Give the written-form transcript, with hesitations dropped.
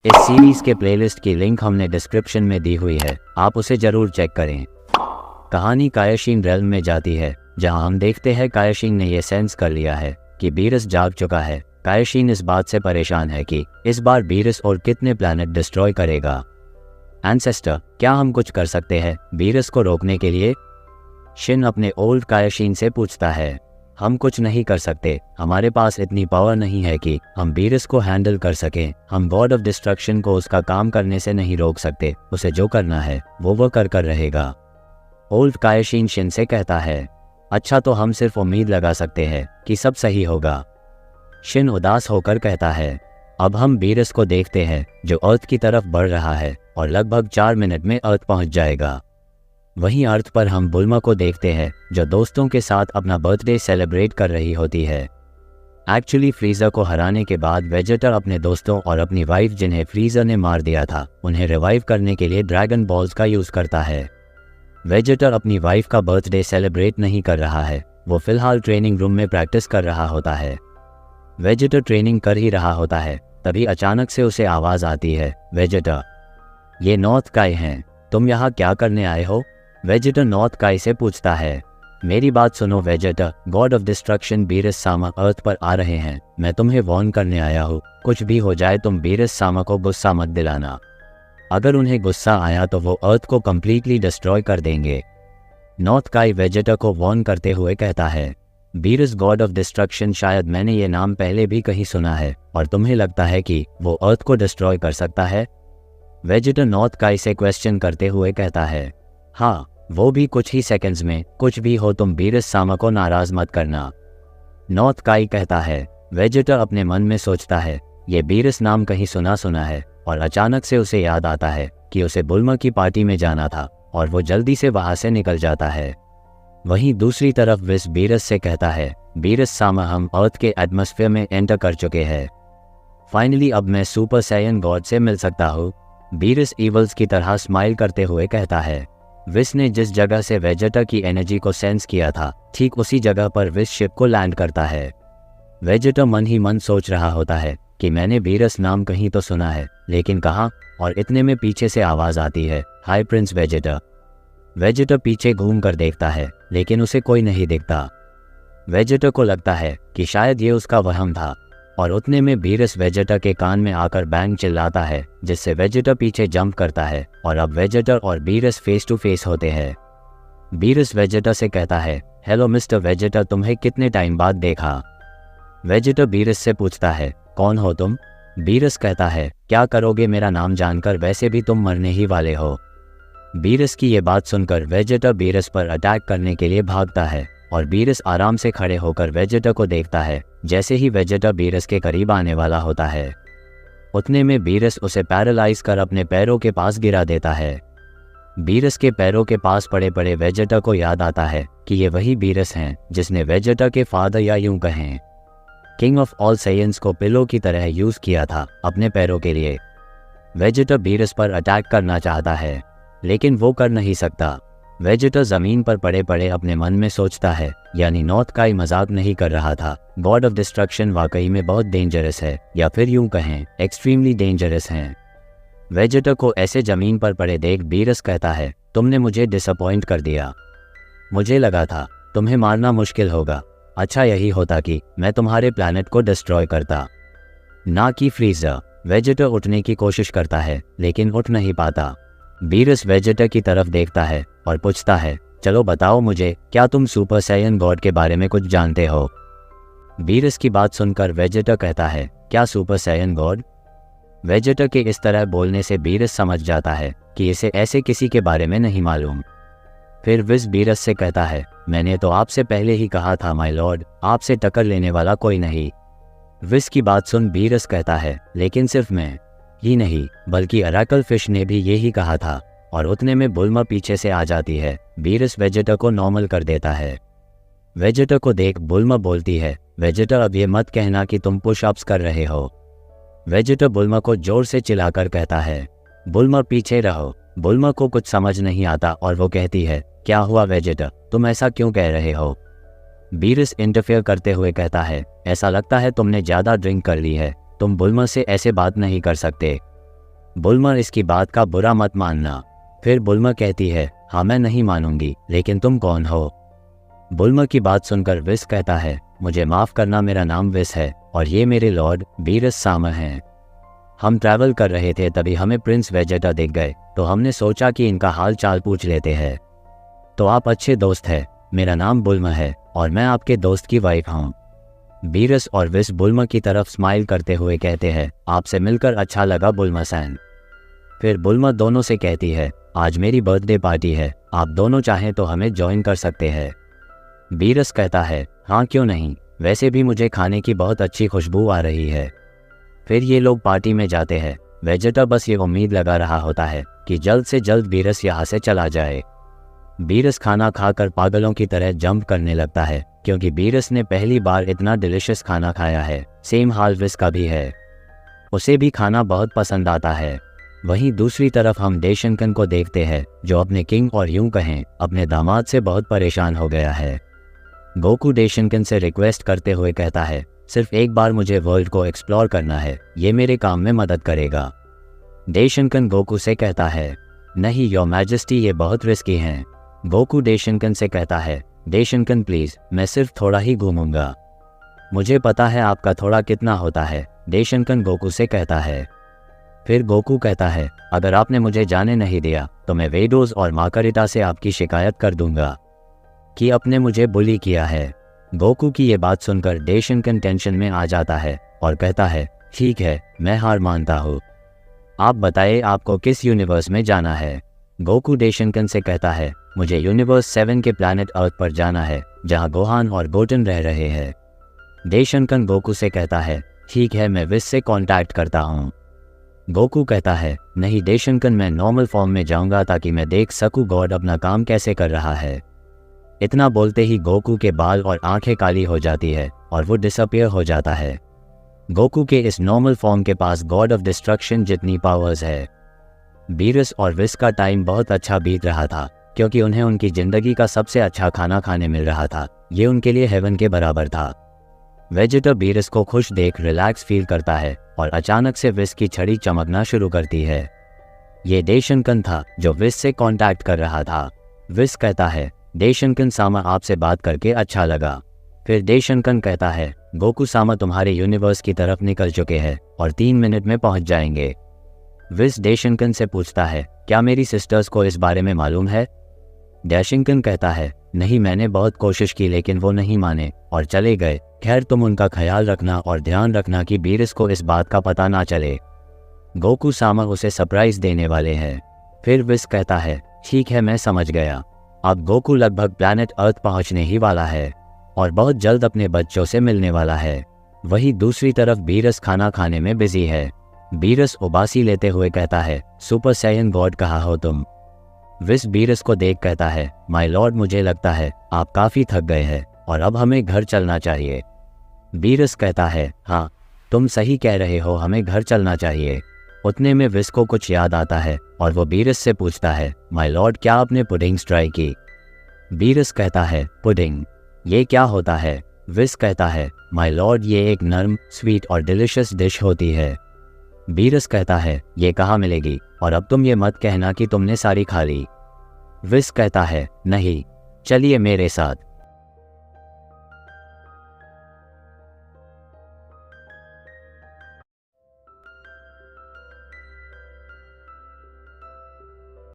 इस सीरीज के प्लेलिस्ट की लिंक हमने डिस्क्रिप्शन में दी हुई है, आप उसे जरूर चेक करें। कहानी कायाशीन रेल्म में जाती है, जहां हम देखते हैं कायाशीन ने यह सेंस कर लिया है कि बीरस जाग चुका है। कायाशीन इस बात से परेशान है कि इस बार बीरस और कितने प्लैनेट डिस्ट्रॉय करेगा। एंसेस्टर, क्या हम कुछ कर सकते हैं बीरस को रोकने के लिए? शिन अपने ओल्ड कायाशीन से पूछता है। हम कुछ नहीं कर सकते, हमारे पास इतनी पावर नहीं है कि हम बीरस को हैंडल कर सकें। हम गॉड ऑफ डिस्ट्रक्शन को उसका काम करने से नहीं रोक सकते, उसे जो करना है वो कर रहेगा। ओल्ड कायाशीन शिन से कहता है, अच्छा तो हम सिर्फ उम्मीद लगा सकते हैं कि सब सही होगा। शिन उदास होकर कहता है, अब हम बीरस को देखते हैं जो अर्थ की तरफ बढ़ रहा है और लगभग 4 मिनट में अर्थ पहुंच जाएगा। वहीं अर्थ पर हम बुल्मा को देखते हैं जो दोस्तों के साथ अपना बर्थडे सेलिब्रेट कर रही होती है। एक्चुअली फ्रीजर को हराने के बाद वेजेटर अपने दोस्तों और अपनी वाइफ, जिन्हें फ्रीजर ने मार दिया था, उन्हें रिवाइव करने के लिए ड्रैगन बॉल्स का यूज करता है। वेजेटर अपनी वाइफ का बर्थडे सेलिब्रेट नहीं कर रहा है, वो फिलहाल ट्रेनिंग रूम में प्रैक्टिस कर रहा होता है। वेजेटर ट्रेनिंग कर ही रहा होता है, तभी अचानक से उसे आवाज आती है, वेजेटर, ये नॉर्थ काई हैं, तुम यहाँ क्या करने आए हो? वेजेटर नॉर्थ काई से पूछता है, मेरी बात सुनो वेजेटर, गॉड ऑफ डिस्ट्रक्शन बीरस सामा अर्थ पर आ रहे हैं। मैं तुम्हें वॉर्न करने आया हूँ, कुछ भी हो जाए तुम बीरस सामा को गुस्सा मत दिलाना। अगर उन्हें गुस्सा आया तो वो अर्थ को कंप्लीटली डिस्ट्रॉय कर देंगे। नॉर्थ काई वेजेटर को वॉर्न करते हुए कहता है, बीरस गॉड ऑफ डिस्ट्रक्शन, शायद मैंने ये नाम पहले भी कहीं सुना है, और तुम्हें लगता है कि वो अर्थ को डिस्ट्रॉय कर सकता है? वेजेटर नॉर्थ काई से क्वेश्चन करते हुए कहता है, हाँ, वो भी कुछ ही सेकंड्स में। कुछ भी हो तुम बीरस सामा को नाराज मत करना। नॉर्थ काई कहता है। वेजेटर अपने मन में सोचता है, ये बीरस नाम कहीं सुना है, और अचानक से उसे याद आता है कि उसे बुल्मा की पार्टी में जाना था, और वो जल्दी से वहां से निकल जाता है। वहीं दूसरी तरफ विस बीरस से कहता है, बीरस सामा, हम अर्थ के एटमॉस्फेयर में एंटर कर चुके हैं। फाइनली अब मैं सुपर साइयन गॉड से मिल सकता हूँ। बीरस ईवल्स की तरह स्माइल करते हुए कहता है। विस ने जिस जगह से वेजेटर की एनर्जी को सेंस किया था, ठीक उसी जगह पर विस शिप को लैंड करता है। वेजेटर मन ही मन सोच रहा होता है कि मैंने बीरस नाम कहीं तो सुना है, लेकिन कहाँ? और इतने में पीछे से आवाज आती है, हाय प्रिंस वेजेटर। वेजेटर पीछे घूम कर देखता है, लेकिन उसे कोई नहीं दिखता। वेजेटर को लगता है कि शायद ये उसका वहम था, और उतने में बीरस वेजेटर के कान में आकर बैंग चिल्लाता है, जिससे वेजेटर पीछे जंप करता है, और अब वेजेटर और बीरस फेस टू फेस होते हैं। बीरस वेजेटर से कहता है, हेलो मिस्टर वेजेटर, तुम्हें कितने टाइम बाद देखा? वेजेटर बीरस से पूछता है, कौन हो तुम? बीरस कहता है, क्या करोगे मेरा नाम जानकर, वैसे भी तुम मरने ही वाले हो। बीरस की ये बात सुनकर वेजेटर बीरस पर अटैक करने के लिए भागता है, और बीरस आराम से खड़े होकर वेजेटर को देखता है। जैसे ही वेजेटर बीरस के करीब आने वाला होता है, उतने में बीरस उसे पैरालाइज कर अपने पैरों के पास गिरा देता है। बीरस के पैरों के पास पड़े पड़े वेजेटर को याद आता है कि ये वही बीरस हैं जिसने वेजेटर के फादर, या यूं कहें किंग ऑफ ऑल साइयंस को पिलो की तरह यूज किया था अपने पैरों के लिए। वेजेटर बीरस पर अटैक करना चाहता है, लेकिन वो कर नहीं सकता। वेजेटर जमीन पर पड़े पड़े अपने मन में सोचता है, यानी नॉर्थ काई मजाक नहीं कर रहा था, गॉड ऑफ डिस्ट्रक्शन वाकई में बहुत डेंजरस है, या फिर यूं कहें एक्सट्रीमली डेंजरस हैं। वेजेटर को ऐसे जमीन पर पड़े देख बीरस कहता है, तुमने मुझे डिसअपॉइंट कर दिया। मुझे लगा था तुम्हें मारना मुश्किल होगा। अच्छा यही होता कि मैं तुम्हारे प्लैनेट को डिस्ट्रॉय करता, ना कि फ्रीजर। वेजेटर उठने की कोशिश करता है, लेकिन उठ नहीं पाता। बीरस वेजेटर की तरफ देखता है और पूछता है, चलो बताओ मुझे, क्या तुम सुपर साइयन गॉड के बारे में कुछ जानते हो? बीरस की बात सुनकर वेजेटर कहता है, क्या सुपर साइयन गॉड? वेजेटर के इस तरह बोलने से बीरस समझ जाता है कि इसे ऐसे किसी के बारे में नहीं मालूम। फिर विस बीरस से कहता है, मैंने तो आपसे पहले ही कहा था माय लॉर्ड, आपसे टक्कर लेने वाला कोई नहीं। विस की बात सुन बीरस कहता है, लेकिन सिर्फ मैं ही नहीं, बल्कि अराकल फिश ने भी यही कहा था। और उतने में बुल्मा पीछे से आ जाती है। बीरस वेजेटर को नॉर्मल कर देता है। वेजेटर को देख बुल्मा बोलती है, वेजेटर अब ये मत कहना कि तुम पुशअप्स कर रहे हो। वेजेटर बुल्मा को जोर से चिल्लाकर कहता है, बुल्मा पीछे रहो। बुल्मा को कुछ समझ नहीं आता और वो कहती है, क्या हुआ वेजेटर, तुम ऐसा क्यों कह रहे हो? बीरस इंटरफेयर करते हुए कहता है, ऐसा लगता है तुमने ज्यादा ड्रिंक कर ली है, तुम बुल्मा से ऐसे बात नहीं कर सकते। बुल्मा इसकी बात का बुरा मत मानना। फिर बुल्मा कहती है, हाँ मैं नहीं मानूंगी, लेकिन तुम कौन हो? बुल्मा की बात सुनकर विस कहता है, मुझे माफ़ करना, मेरा नाम विस है और ये मेरे लॉर्ड बीरस सामर हैं। हम ट्रैवल कर रहे थे, तभी हमें प्रिंस वेजेटा दिख गए, तो हमने सोचा कि इनका हाल चाल पूछ लेते हैं। तो आप अच्छे दोस्त हैं। मेरा नाम बुल्मा है और मैं आपके दोस्त की वाइफ हूँ। बीरस और विस बुल्मा की तरफ स्माइल करते हुए कहते हैं, आपसे मिलकर अच्छा लगा बुल्मा सैन। फिर बुल्मा दोनों से कहती है, आज मेरी बर्थडे पार्टी है, आप दोनों चाहें तो हमें ज्वाइन कर सकते हैं। बीरस कहता है, हाँ क्यों नहीं, वैसे भी मुझे खाने की बहुत अच्छी खुशबू आ रही है। फिर ये लोग पार्टी में जाते हैं। वेजेटा बस ये उम्मीद लगा रहा होता है कि जल्द से जल्द बीरस यहाँ से चला जाए। बीरस खाना खाकर पागलों की तरह जंप करने लगता है, क्योंकि बीरस ने पहली बार इतना डिलिशियस खाना खाया है। सेम हाल विस का भी है, उसे भी खाना बहुत पसंद आता है। वहीं दूसरी तरफ हम डेशनकन को देखते हैं, जो अपने किंग और यूं कहें अपने दामाद से बहुत परेशान हो गया है। गोकू डेशनकन से रिक्वेस्ट करते हुए कहता है, सिर्फ एक बार मुझे वर्ल्ड को एक्सप्लोर करना है, ये मेरे काम में मदद करेगा। डेशनकन गोकू से कहता है, नहीं योर मैजेस्टी, ये बहुत रिस्की हैं। गोकू डेशनकन से कहता है, डेशनकन प्लीज, मैं सिर्फ थोड़ा ही घूमूंगा। मुझे पता है आपका थोड़ा कितना होता है, डेशनकन गोकू से कहता है। फिर गोकू कहता है, अगर आपने मुझे जाने नहीं दिया तो मैं वेडोज और माकारिटा से आपकी शिकायत कर दूंगा कि आपने मुझे बुली किया है। गोकू की ये बात सुनकर डेशनकन टेंशन में आ जाता है और कहता है, ठीक है, मैं हार मानता हूँ, आप बताइए आपको किस यूनिवर्स में जाना है। गोकू डेशनकन से कहता है, मुझे यूनिवर्स 7 के प्लैनेट अर्थ पर जाना है, जहाँ गोहान और गोटन रह रहे हैं। डेशनकन गोकू से कहता है, ठीक है, मैं विस से कांटेक्ट करता हूँ। गोकू कहता है, नहीं डेशनकन, मैं नॉर्मल फॉर्म में जाऊंगा ताकि मैं देख सकूं गॉड अपना काम कैसे कर रहा है। इतना बोलते ही गोकू के बाल और आंखें काली हो जाती है और वो डिसअपियर हो जाता है। गोकू के इस नॉर्मल फॉर्म के पास गॉड ऑफ डिस्ट्रक्शन जितनी पावर्स है। बीरस और विस का टाइम बहुत अच्छा बीत रहा था, क्योंकि उन्हें उनकी जिंदगी का सबसे अच्छा खाना खाने मिल रहा था। ये उनके लिए हेवन के बराबर था। वेजेटा बीरस को खुश देख रिलैक्स फील करता है और अचानक से विस की छड़ी चमकना शुरू करती है। ये डेशनकन था जो विस से कांटेक्ट कर रहा था। विस कहता है, डेशनकन सामा, आपसे बात करके अच्छा लगा। फिर डेशनकन कहता है, गोकू सामा तुम्हारे यूनिवर्स की तरफ निकल चुके हैं और 3 मिनट में पहुंच जाएंगे। विस डेशनकन से पूछता है, क्या मेरी सिस्टर्स को इस बारे में मालूम है? डेशनकन कहता है, नहीं, मैंने बहुत कोशिश की लेकिन वो नहीं माने और चले गए। खैर, तुम उनका ख्याल रखना और ध्यान रखना कि बीरस को इस बात का पता ना चले। गोकू सामा उसे सरप्राइज देने वाले हैं। फिर विस कहता है, ठीक है, मैं समझ गया। अब गोकू लगभग प्लैनेट अर्थ पहुंचने ही वाला है और बहुत जल्द अपने बच्चों से मिलने वाला है। वहीं दूसरी तरफ बीरस खाना खाने में बिजी है। बीरस उबासी लेते हुए कहता है, सुपर सैयन गॉड कहाँ हो तुम? विस बीरस को देख कहता है, माय लॉर्ड, मुझे लगता है आप काफ़ी थक गए हैं और अब हमें घर चलना चाहिए। बीरस कहता है, हाँ तुम सही कह रहे हो, हमें घर चलना चाहिए। उतने में विस को कुछ याद आता है और वो बीरस से पूछता है, माय लॉर्ड, क्या आपने पुडिंग्स ट्राई की? बीरस कहता है, पुडिंग, ये क्या होता है? विस कहता है, माय लॉर्ड, ये एक नर्म, स्वीट और डिलिशियस डिश होती है। बीरस कहता है, ये कहाँ मिलेगी? और अब तुम ये मत कहना कि तुमने सारी खा ली। विस कहता है, नहीं, चलिए मेरे साथ।